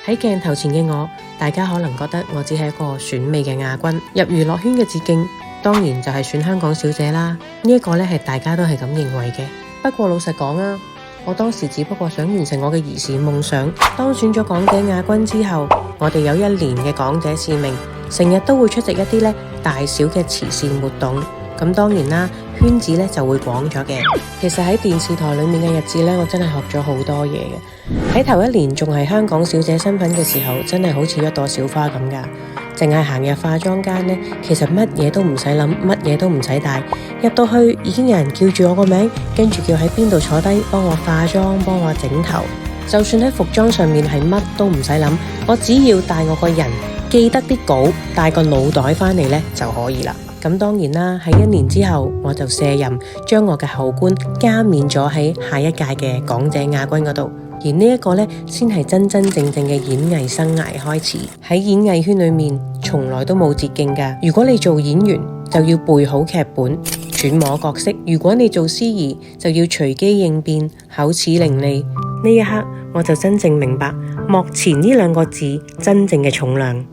喺鏡頭前嘅我，大家可能覺得我只係一個選美嘅亞軍，入娛樂圈嘅捷徑當然就係選香港小姐啦。呢一個咧係大家都係咁認為嘅。不過老實講啊，我當時只不過想完成我嘅兒時夢想。當選咗港姐亞軍之後，我哋有1年嘅港姐使命，成日都會出席一啲大小嘅慈善活動。咁當然啦，圈子就會廣咗嘅。其實喺電視台裏面嘅日子我真係學咗好多嘢嘅。喺頭1年仲係香港小姐身份嘅時候，真係好似一朵小花咁㗎。淨係行入化妝間其實乜嘢都唔使諗，乜嘢都唔使帶，入到去已經有人叫住我個名，跟住叫喺邊度坐低，幫我化妝，幫我整頭。就算喺服裝上面係乜都唔使諗，我只要帶我個人，記得啲稿，帶個腦袋返嚟就可以啦。咁當然啦，喺1年之後我就卸任，將我嘅后冠加冕咗喺下一屆嘅港姐亞軍嗰度。而呢一個先係真真正正嘅演藝生涯開始。喺演藝圈裏面，從來都冇捷徑㗎。如果你做演員，就要背好劇本，揣摩角色；如果你做司儀，就要隨機應變，口齒伶俐。呢一刻，我就真正明白幕前呢2個字真正嘅重量。